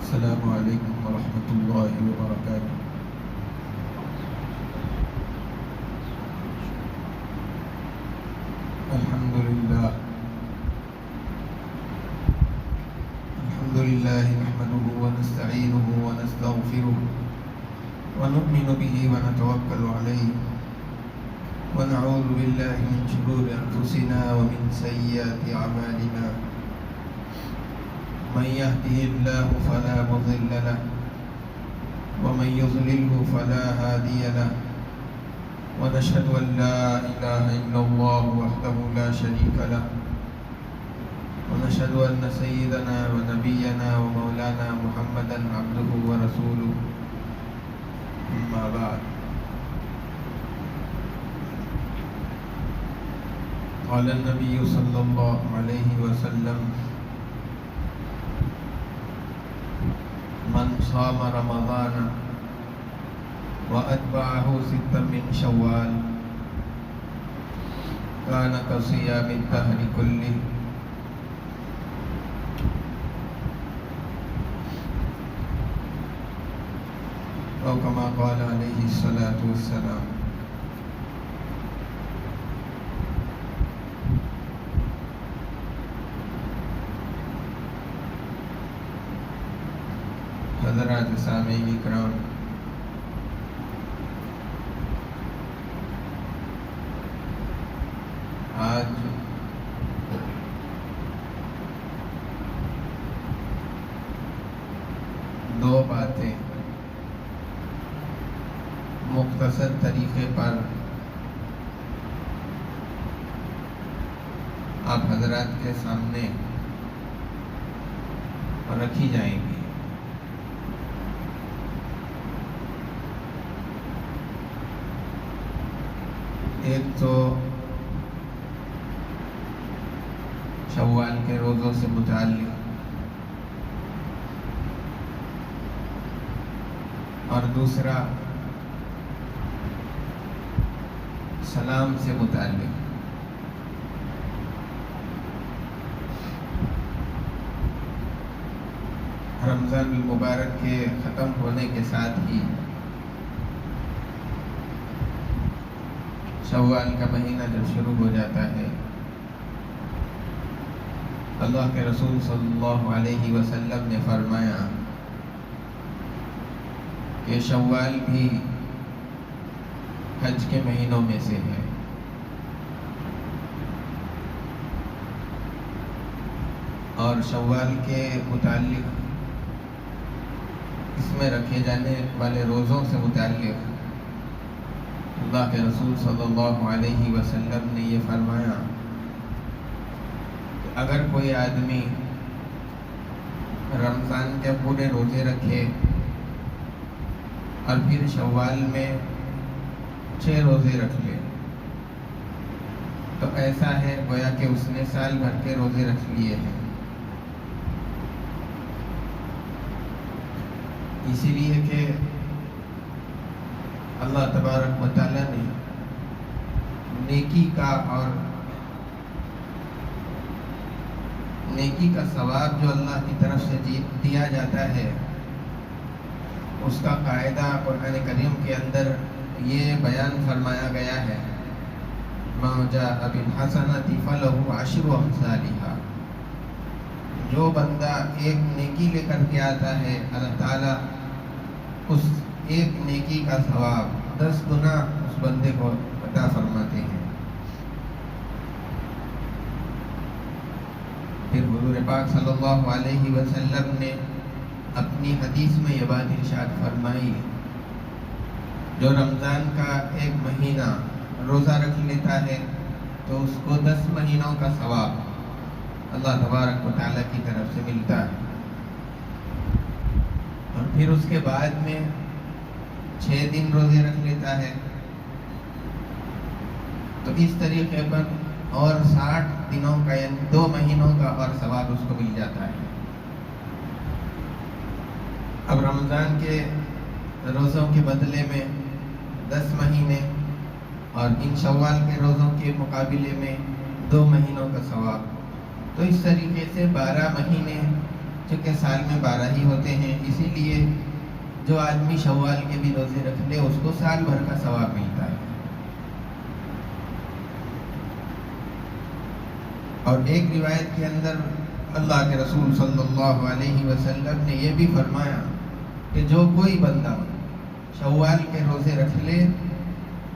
السلام علیکم ورحمۃ اللہ وبرکاتہ۔ الحمد للہ نحمده ونستعینه ونستغفره ونؤمن به ونتوکل علیہ ونعوذ باللہ من شرور انفسنا ومن سیئات اعمالنا، من يهده الله فلا مضل له ومن يضلله فلا هادي له، ونشهد أن لا إله إلا الله وحده لا شريك له، ونشهد أن سيدنا ونبينا ومولانا محمدا عبده ورسوله، أما بعد، قال النبي صلى الله عليه وسلم: من صام رمضان وأتبعه ستا من شوال كان كصيام الدهر كله. أو كما قال عليه الصلاة والسلام۔ حضرات سامعین کرام، آج دو باتیں مختصر طریقے پر آپ حضرات کے سامنے رکھی جائیں گی۔ ایک تو شوال کے روزوں سے متعلق، اور دوسرا سلام سے متعلق۔ رمضان المبارک کے ختم ہونے کے ساتھ ہی شوال کا مہینہ جب شروع ہو جاتا ہے، اللہ کے رسول صلی اللہ علیہ وسلم نے فرمایا کہ شوال بھی حج کے مہینوں میں سے ہے، اور شوال کے متعلق اس میں رکھے جانے والے روزوں سے متعلق اللہ کے رسول صلی اللہ علیہ وسلم نے یہ فرمایا کہ اگر کوئی آدمی رمضان کے پورے روزے رکھے اور پھر شوال میں 6 روزے رکھ لے تو ایسا ہے گویا کہ اس نے سال بھر کے روزے رکھ لیے ہیں۔ اسی لیے کہ اللہ تبارک و تعالیٰ نے نیکی کا ثواب جو اللہ کی طرف سے دیا جاتا ہے، اس کا قاعدہ قرآن کریم کے اندر یہ بیان فرمایا گیا ہے: مَا جَاءَ بِالْحَسَنَةِ فَلَهُ عَشْرُ أَمْثَالِهَا۔ جو بندہ ایک نیکی لے کر کے آتا ہے، اللہ تعالیٰ اس ایک نیکی کا ثواب 10 گنا اس بندے کو عطا فرماتے ہیں۔ پھر حضور پاک صلی اللہ علیہ وسلم نے اپنی حدیث میں یہ بات ارشاد فرمائی: جو رمضان کا ایک مہینہ روزہ رکھ لیتا ہے تو اس کو 10 مہینوں کا ثواب اللہ تبارک و تعالیٰ کی طرف سے ملتا ہے، اور پھر اس کے بعد میں 6 دن روزے رکھ لیتا ہے تو اس طریقے پر اور 60 دنوں کا یعنی 2 مہینوں کا اور ثواب اس کو مل جاتا ہے۔ اب رمضان کے روزوں کے بدلے میں 10 مہینے اور ان شوال کے روزوں کے مقابلے میں 2 مہینوں کا ثواب، تو اس طریقے سے 12 مہینے چونکہ سال میں 12 ہی ہوتے ہیں، اسی لیے جو آدمی شوال کے بھی روزے رکھ لے اس کو سال بھر کا ثواب ملتا ہے۔ اور ایک روایت کے اندر اللہ کے رسول صلی اللہ علیہ وسلم نے یہ بھی فرمایا کہ جو کوئی بندہ شوال کے روزے رکھ لے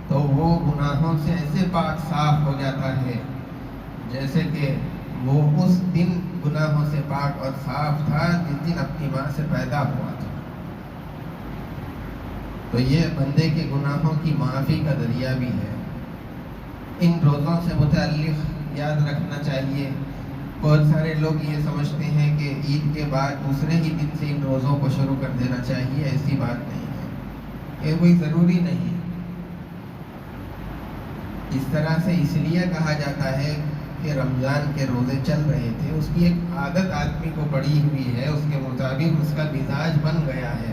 تو وہ گناہوں سے ایسے پاک صاف ہو جاتا ہے جیسے کہ وہ اس دن گناہوں سے پاک اور صاف تھا جس دن اپنی ماں سے پیدا ہوا تھا۔ تو یہ بندے کے گناہوں کی معافی کا ذریعہ بھی ہے۔ ان روزوں سے متعلق یاد رکھنا چاہیے، بہت سارے لوگ یہ سمجھتے ہیں کہ عید کے بعد دوسرے ہی دن سے ان روزوں کو شروع کر دینا چاہیے، ایسی بات نہیں ہے، یہ کوئی ضروری نہیں۔ اس طرح سے اس لیے کہا جاتا ہے کہ رمضان کے روزے چل رہے تھے، اس کی ایک عادت آدمی کو پڑی ہوئی ہے، اس کے مطابق اس کا مزاج بن گیا ہے،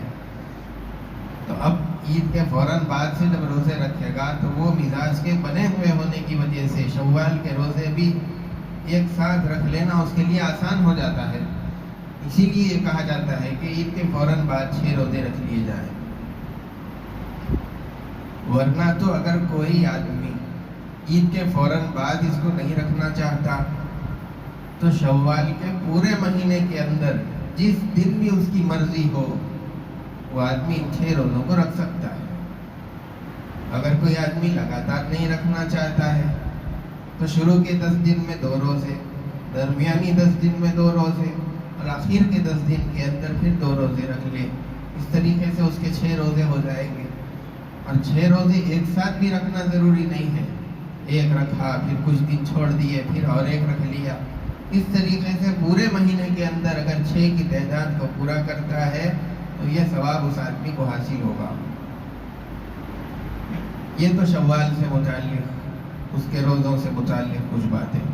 تو اب عید کے فوراً بعد سے جب روزے رکھے گا تو وہ مزاج کے بنے ہوئے ہونے کی وجہ سے شوال کے روزے بھی ایک ساتھ رکھ لینا اس کے لیے آسان ہو جاتا ہے، اسی لیے یہ کہا جاتا ہے کہ عید کے فوراً بعد 6 روزے رکھ لیے جائیں۔ ورنہ تو اگر کوئی آدمی عید کے فوراً بعد اس کو نہیں رکھنا چاہتا تو شوال کے پورے مہینے کے اندر جس دن بھی اس کی مرضی ہو وہ آدمی ان 6 روزوں کو رکھ سکتا ہے۔ اگر کوئی آدمی لگاتار نہیں رکھنا چاہتا ہے تو شروع کے 10 دن میں 2 روزے، درمیانی 10 دن میں 2 روزے اور آخر کے 10 دن کے اندر پھر 2 روزے رکھ لے، اس طریقے سے اس کے 6 روزے ہو جائیں گے۔ اور 6 روزے ایک ساتھ بھی رکھنا ضروری نہیں ہے، ایک رکھا پھر کچھ دن چھوڑ دیے پھر اور ایک رکھ لیا، اس طریقے سے پورے مہینے کے اندر اگر 6 کی تعداد کو پورا کرتا ہے تو یہ ثواب اس آدمی کو حاصل ہوگا۔ یہ تو شوال سے متعلق، اس کے روزوں سے متعلق کچھ باتیں۔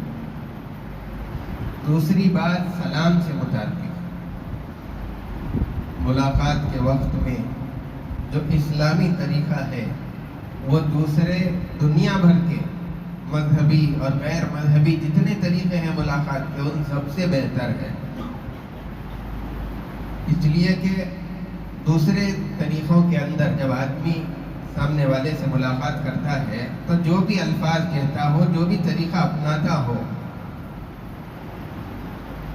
دوسری بات سلام سے متعلق، ملاقات کے وقت میں جو اسلامی طریقہ ہے وہ دوسرے دنیا بھر کے مذہبی اور غیر مذہبی جتنے طریقے ہیں ملاقات کے ان سب سے بہتر ہے، اس لیے کہ دوسرے طریقوں کے اندر جب آدمی سامنے والے سے ملاقات کرتا ہے تو جو بھی الفاظ کہتا ہو، جو بھی طریقہ اپناتا ہو،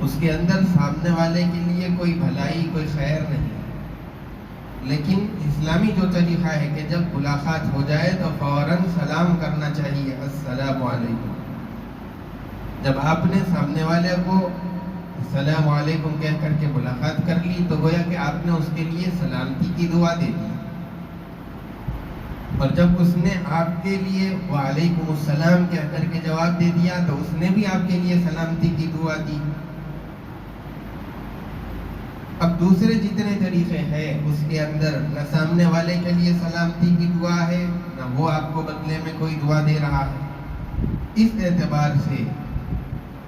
اس کے اندر سامنے والے کے لیے کوئی بھلائی کوئی خیر نہیں۔ لیکن اسلامی جو طریقہ ہے کہ جب ملاقات ہو جائے تو فوراً سلام کرنا چاہیے، السلام علیکم۔ جب آپ نے سامنے والے کو السلام علیکم کہہ کر کے ملاقات کر لی تو گویا کہ آپ نے اس کے لیے سلامتی کی دعا دے دی، اور جب اس نے آپ کے لیے وعلیکم السلام کہہ کر کے جواب دے دیا تو اس نے بھی آپ کے لیے سلامتی کی دعا دی۔ اب دوسرے جتنے طریقے ہیں اس کے اندر نہ سامنے والے کے لیے سلامتی کی دعا ہے نہ وہ آپ کو بدلے میں کوئی دعا دے رہا ہے، اس اعتبار سے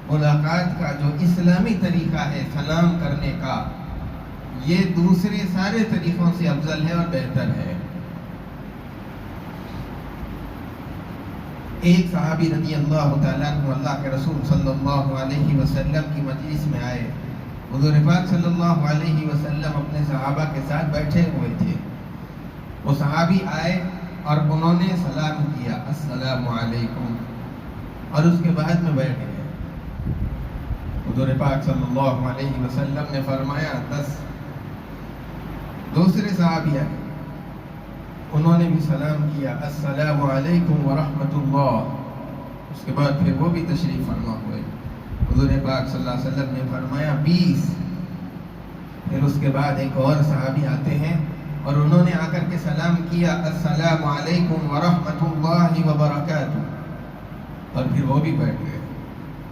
ملاقات کا جو اسلامی طریقہ ہے سلام کرنے کا، یہ دوسرے سارے طریقوں سے افضل ہے اور بہتر ہے۔ ایک صحابی رضی اللہ تعالیٰ عنہ اللہ کے رسول صلی اللہ علیہ وسلم کی مجلس میں آئے۔ حضور پاک صلی اللہ علیہ وسلم اپنے صحابہ کے ساتھ بیٹھے ہوئے تھے، وہ صحابی آئے اور انہوں نے سلام کیا السلام علیکم، اور اس کے بعد میں بیٹھ گئے۔ حضور پاک صلی اللہ علیہ وسلم نے فرمایا 10 دوسرے صحابی آئے، انہوں نے بھی سلام کیا السلام علیکم ورحمۃ اللہ، اس کے بعد پھر وہ بھی تشریف فرما ہوئے۔ حضور پاک صلی اللہ علیہ وسلم نے فرمایا 20، پھر اس کے بعد ایک اور صحابی آتے ہیں اور انہوں نے آ کر کے سلام کیا السلام علیکم ورحمۃ اللہ وبرکاتہ، اور پھر وہ بھی بیٹھ گئے۔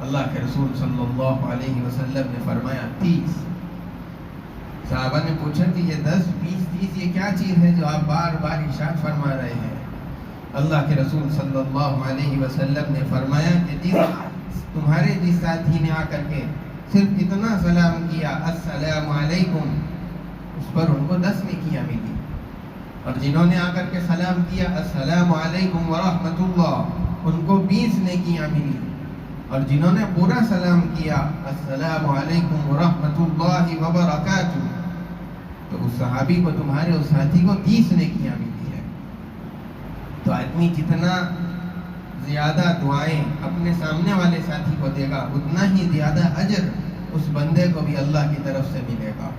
اللہ کے رسول صلی اللہ علیہ وسلم نے فرمایا 30۔ صحابہ نے پوچھا کہ یہ 10 20 30 یہ کیا چیز ہے جو آپ بار بار ارشاد فرما رہے ہیں؟ اللہ کے رسول صلی اللہ علیہ وسلم نے فرمایا کہ تمہارے جس ساتھی نے آ کر کے صرف اتنا سلام کیا السلام علیکم، اس پر ان کو 10 نیکیاں ملی، اور جنہوں نے آ کر کے سلام کیا السلام علیکم ورحمۃ اللہ، ان کو 20 نیکیاں ملی۔ اور جنہوں نے پورا سلام کیا السلام علیکم ورحمۃ اللہ وبرکاتہ، تو اس صحابی کو، تمہارے اس ساتھی کو 30 نیکیاں ملی ہے۔ تو آدمی جتنا زیادہ دعائیں اپنے سامنے والے ساتھی کو دے گا، اتنا ہی زیادہ اجر اس بندے کو بھی اللہ کی طرف سے ملے گا۔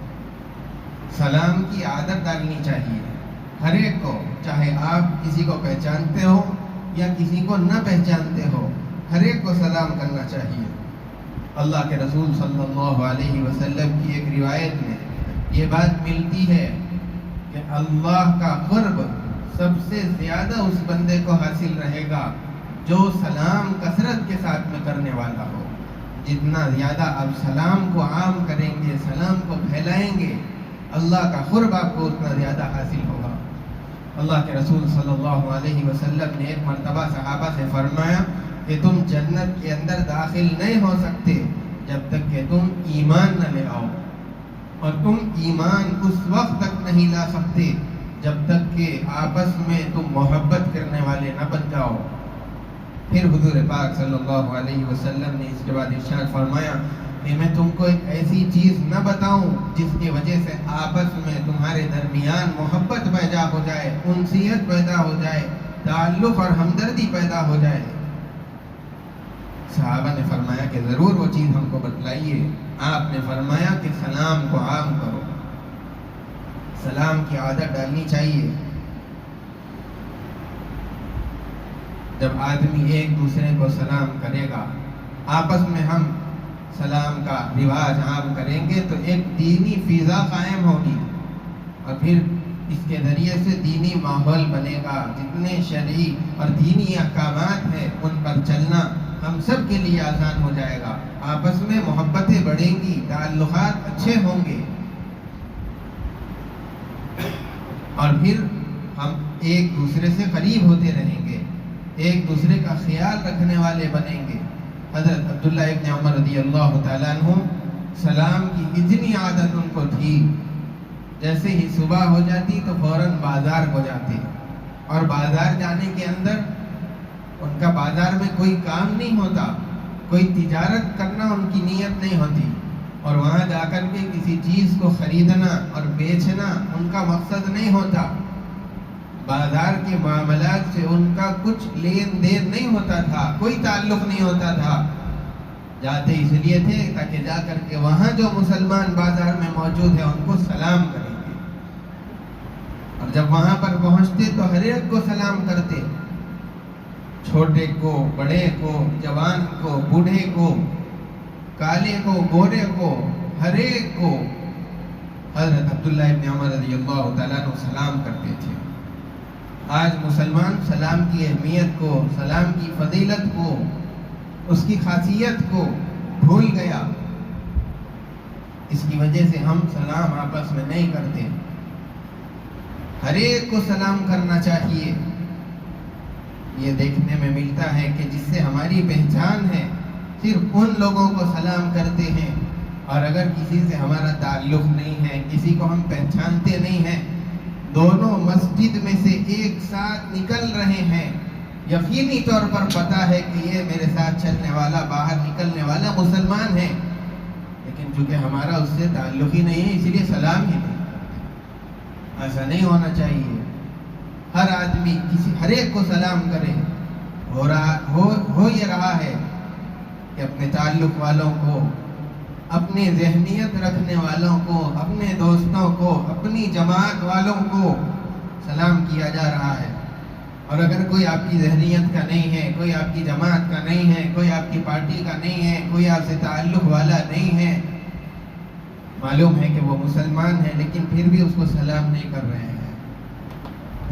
سلام کی عادت ڈالنی چاہیے ہر ایک کو، چاہے آپ کسی کو پہچانتے ہو یا کسی کو نہ پہچانتے ہو، ہر ایک کو سلام کرنا چاہیے۔ اللہ کے رسول صلی اللہ علیہ وسلم کی ایک روایت میں یہ بات ملتی ہے کہ اللہ کا قرب سب سے زیادہ اس بندے کو حاصل رہے گا جو سلام کثرت کے ساتھ میں کرنے والا ہو۔ جتنا زیادہ آپ سلام کو عام کریں گے، سلام کو پھیلائیں گے، اللہ کا قرب آپ کو اتنا زیادہ حاصل ہوگا۔ اللہ کے رسول صلی اللہ علیہ وسلم نے ایک مرتبہ صحابہ سے فرمایا کہ تم جنت کے اندر داخل نہیں ہو سکتے جب تک کہ تم ایمان نہ لے آؤ، اور تم ایمان اس وقت تک نہیں لا سکتے جب تک کہ آپس میں تم محبت کرنے والے نہ بن جاؤ۔ پھر حضور پاک صلی اللہ علیہ وسلم نے اس کے بعد ارشاد فرمایا کہ میں تم کو ایک ایسی چیز نہ بتاؤں جس کی وجہ سے آپس میں تمہارے درمیان محبت پیدا ہو جائے، انسیت پیدا ہو جائے، تعلق اور ہمدردی پیدا ہو جائے۔ صحابہ نے فرمایا کہ ضرور وہ چیز ہم کو بتلائیے۔ آپ نے فرمایا کہ سلام کو عام کرو، سلام کی عادت ڈالنی چاہیے۔ جب آدمی ایک دوسرے کو سلام کرے گا، آپس میں ہم سلام کا رواج عام کریں گے تو ایک دینی فضا قائم ہوگی، اور پھر اس کے ذریعے سے دینی ماحول بنے گا۔ جتنے شرعی اور دینی احکامات ہیں ان پر چلنا ہم سب کے لیے آسان ہو جائے گا، آپس میں محبتیں بڑھیں گی، تعلقات اچھے ہوں گے، اور پھر ہم ایک دوسرے سے قریب ہوتے رہیں گے، ایک دوسرے کا خیال رکھنے والے بنیں گے۔ حضرت عبداللہ ابن عمر رضی اللہ تعالیٰ عنہ سلام کی اتنی عادت ان کو تھی، جیسے ہی صبح ہو جاتی تو فوراً بازار کو جاتے، اور بازار جانے کے اندر ان کا بازار میں کوئی کام نہیں ہوتا، کوئی تجارت کرنا ان کی نیت نہیں ہوتی، اور وہاں جا کر کے کسی چیز کو خریدنا اور بیچنا ان کا مقصد نہیں ہوتا۔ بازار کے معاملات سے ان کا کچھ لین دین نہیں ہوتا تھا، کوئی تعلق نہیں ہوتا تھا۔ جاتے اس لیے تھے تاکہ جا کر کے وہاں جو مسلمان بازار میں موجود ہیں ان کو سلام کریں گے، اور جب وہاں پر پہنچتے تو ہر ایک کو سلام کرتے، چھوٹے کو، بڑے کو، جوان کو، بوڑھے کو، کالے کو، گورے کو، ہر ایک کو حضرت عبداللہ ابن عمر رضی اللہ تعالیٰ عنہ سلام کرتے تھے۔ آج مسلمان سلام کی اہمیت کو، سلام کی فضیلت کو، اس کی خاصیت کو بھول گیا۔ اس کی وجہ سے ہم سلام آپس میں نہیں کرتے۔ ہر ایک کو سلام کرنا چاہیے۔ یہ دیکھنے میں ملتا ہے کہ جس سے ہماری پہچان ہے صرف ان لوگوں کو سلام کرتے ہیں، اور اگر کسی سے ہمارا تعلق نہیں ہے، کسی کو ہم پہچانتے نہیں ہیں، دونوں مسجد میں سے ایک ساتھ نکل رہے ہیں، یقینی طور پر پتا ہے کہ یہ میرے ساتھ چلنے والا، باہر نکلنے والا مسلمان ہے، لیکن چونکہ ہمارا اس سے تعلق ہی نہیں ہے اس لیے سلام ہی نہیں کرتے۔ ایسا نہیں ہونا چاہیے۔ ہر آدمی ہر ایک کو سلام کرے۔ ہو یہ رہا ہے کہ اپنے تعلق والوں کو، اپنی ذہنیت رکھنے والوں کو، اپنے دوستوں کو، اپنی جماعت والوں کو سلام کیا جا رہا ہے، اور اگر کوئی آپ کی ذہنیت کا نہیں ہے، کوئی آپ کی جماعت کا نہیں ہے، کوئی آپ کی پارٹی کا نہیں ہے، کوئی آپ سے تعلق والا نہیں ہے، معلوم ہے کہ وہ مسلمان ہے لیکن پھر بھی اس کو سلام نہیں کر رہے ہیں۔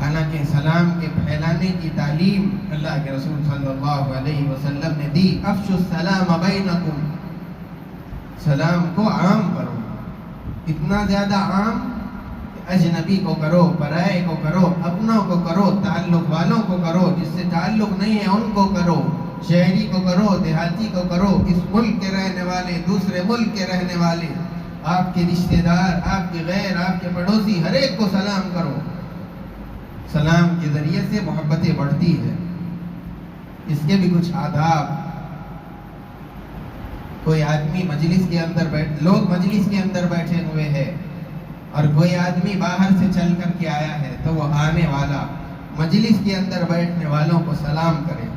حالانکہ سلام کے پھیلانے کی تعلیم اللہ کے رسول صلی اللہ علیہ وسلم نے دی۔ افشوا السلام بینکم، سلام کو عام کرو، اتنا زیادہ عام کہ اجنبی کو کرو، پرائے کو کرو، اپنوں کو کرو، تعلق والوں کو کرو، جس سے تعلق نہیں ہے ان کو کرو، شہری کو کرو، دیہاتی کو کرو، اس ملک کے رہنے والے، دوسرے ملک کے رہنے والے، آپ کے رشتہ دار، آپ کے غیر، آپ کے پڑوسی، ہر ایک کو سلام کرو۔ سلام کے ذریعے سے محبتیں بڑھتی ہے۔ اس کے بھی کچھ آداب کوئی آدمی مجلس کے اندر لوگ مجلس کے اندر بیٹھے ہوئے ہیں اور کوئی آدمی باہر سے چل کر کے آیا ہے تو وہ آنے والا مجلس کے اندر بیٹھنے والوں کو سلام کرے.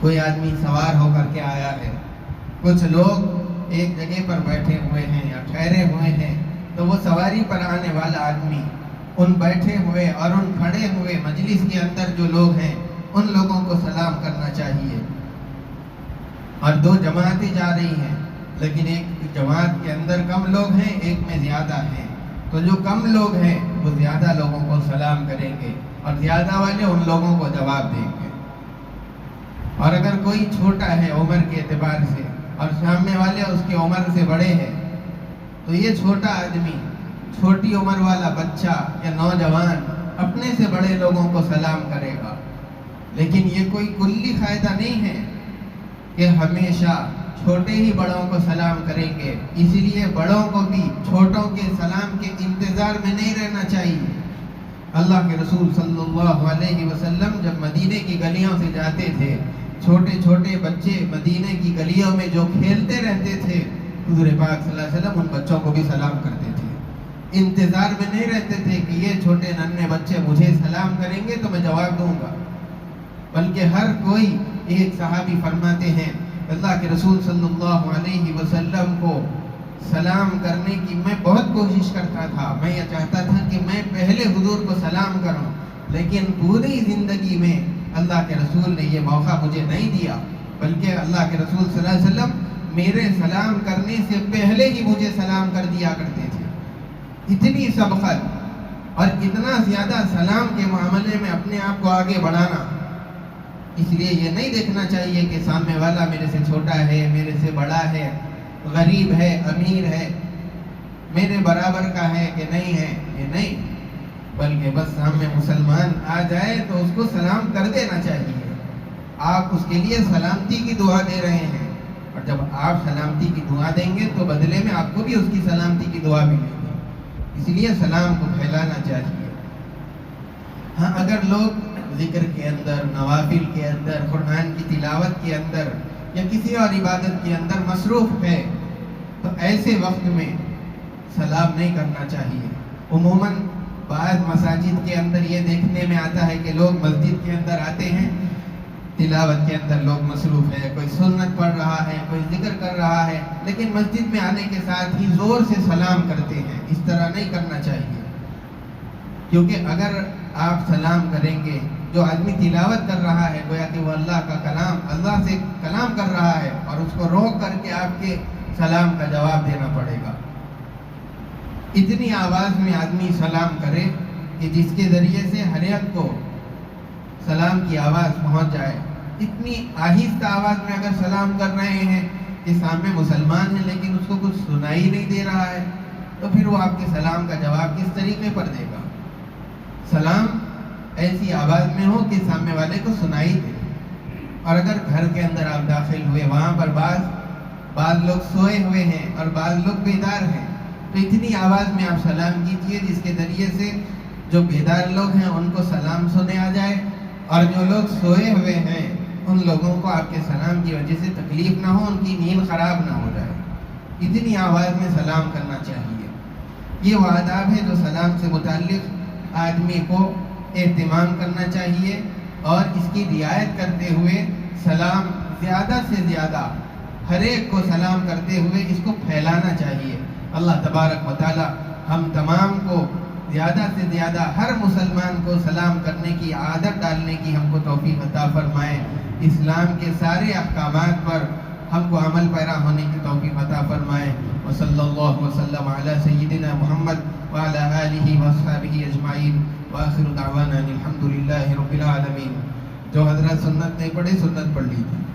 کوئی آدمی سوار ہو کر کے آیا ہے، کچھ لوگ ایک جگہ پر بیٹھے ہوئے ہیں یا ٹھہرے ہوئے ہیں، تو وہ سواری پر آنے والا آدمی ان بیٹھے ہوئے اور ان کھڑے ہوئے مجلس کے اندر جو لوگ ہیں ان لوگوں کو سلام کرنا چاہیے. اور دو جماعتیں جا رہی ہیں، لیکن ایک جماعت کے اندر کم لوگ ہیں، ایک میں زیادہ ہیں، تو جو کم لوگ ہیں وہ زیادہ لوگوں کو سلام کریں گے اور زیادہ والے ان لوگوں کو جواب دیں گے. اور اگر کوئی چھوٹا ہے عمر کے اعتبار سے اور سامنے والے اس کی عمر سے بڑے ہیں، تو یہ چھوٹا آدمی، چھوٹی عمر والا بچہ یا نوجوان اپنے سے بڑے لوگوں کو سلام کرے گا. لیکن یہ کوئی کلی قاعدہ نہیں ہے کہ ہمیشہ چھوٹے ہی بڑوں کو سلام کریں گے، اس لیے بڑوں کو بھی چھوٹوں کے سلام کے انتظار میں نہیں رہنا چاہیے. اللہ کے رسول صلی اللہ علیہ وسلم جب مدینے کی گلیوں سے جاتے تھے، چھوٹے چھوٹے بچے مدینے کی گلیوں میں جو کھیلتے رہتے تھے، حضور پاک صلی اللہ علیہ وسلم ان بچوں کو بھی سلام کرتے تھے. انتظار میں نہیں رہتے تھے کہ یہ چھوٹے ننھے بچے مجھے سلام کریں گے تو میں جواب دوں گا، بلکہ ہر کوئی، ایک صحابی فرماتے ہیں اللہ کے رسول صلی اللہ علیہ وسلم کو سلام کرنے کی میں بہت کوشش کرتا تھا. میں یہ چاہتا تھا کہ میں پہلے حضور کو سلام کروں، لیکن پوری زندگی میں اللہ کے رسول نے یہ موقع مجھے نہیں دیا، بلکہ اللہ کے رسول صلی اللہ علیہ وسلم میرے سلام کرنے سے پہلے ہی مجھے سلام کر دیا کرتے تھے. اتنی سبقت اور اتنا زیادہ سلام کے معاملے میں اپنے آپ کو آگے بڑھانا. اس لیے یہ نہیں دیکھنا چاہیے کہ سامنے والا میرے سے چھوٹا ہے، میرے سے بڑا ہے، غریب ہے، امیر ہے، میرے برابر کا ہے کہ نہیں ہے، یہ نہیں، بلکہ بس سامنے مسلمان آ جائے تو اس کو سلام کر دینا چاہیے. آپ اس کے لیے سلامتی کی دعا دے رہے ہیں، اور جب آپ سلامتی کی دعا دیں گے تو بدلے میں آپ کو بھی اس کی سلامتی کی دعا ملے گی. اس لیے سلام کو پھیلانا چاہیے. ہاں، اگر لوگ ذکر کے اندر، نوافل کے اندر، قرآن کی تلاوت کے اندر یا کسی اور عبادت کے اندر مصروف ہے تو ایسے وقت میں سلام نہیں کرنا چاہیے. عموماً بعض مساجد کے اندر یہ دیکھنے میں آتا ہے کہ لوگ مسجد کے اندر آتے ہیں، تلاوت کے اندر لوگ مصروف ہے، کوئی سنت پڑھ رہا ہے، کوئی ذکر کر رہا ہے، لیکن مسجد میں آنے کے ساتھ ہی زور سے سلام کرتے ہیں. اس طرح نہیں کرنا چاہیے، کیونکہ اگر آپ سلام کریں گے، جو آدمی تلاوت کر رہا ہے گویا کہ وہ اللہ کا کلام، اللہ سے کلام کر رہا ہے، اور اس کو روک کر کے آپ کے سلام کا جواب دینا پڑے گا. اتنی آواز میں آدمی سلام کرے کہ جس کے ذریعے سے ہر ایک کو سلام کی آواز پہنچ جائے. اتنی آہستہ آواز میں اگر سلام کر رہے ہیں کہ سامنے مسلمان ہے لیکن اس کو کچھ سنائی نہیں دے رہا ہے، تو پھر وہ آپ کے سلام کا جواب کس طریقے پر دے گا؟ سلام ایسی آواز میں ہو کہ سامنے والے کو سنائی دے. اور اگر گھر کے اندر آپ داخل ہوئے، وہاں پر بعض لوگ سوئے ہوئے ہیں اور بعض لوگ بیدار ہیں، تو اتنی آواز میں آپ سلام کیجئے جس کے ذریعے سے جو بیدار لوگ ہیں ان کو سلام سنے آ جائے، اور جو لوگ سوئے ہوئے ہیں ان لوگوں کو آپ کے سلام کی وجہ سے تکلیف نہ ہو، ان کی نیند خراب نہ ہو جائے. اتنی آواز میں سلام کرنا چاہیے. یہ وہ آداب ہے جو سلام سے متعلق آدمی کو اہتمام کرنا چاہیے، اور اس کی رعایت کرتے ہوئے سلام زیادہ سے زیادہ ہر ایک کو سلام کرتے ہوئے اس کو پھیلانا چاہیے. اللہ تبارک و تعالی ہم تمام کو زیادہ سے زیادہ ہر مسلمان کو سلام کرنے کی عادت ڈالنے کی ہم کو توفیق عطا فرمائے. اسلام کے سارے احکامات پر ہم کو عمل پیرا ہونے کی توفیق عطا فرمائے. وصلی اللہ وسلم علی سیدنا محمد وعلی آلہ واصحابہ اجمعین، وآخر دعوانا الحمدللہ رب العالمین. جو حضرات سنت نہیں پڑھے سنت پڑھ لیجیے.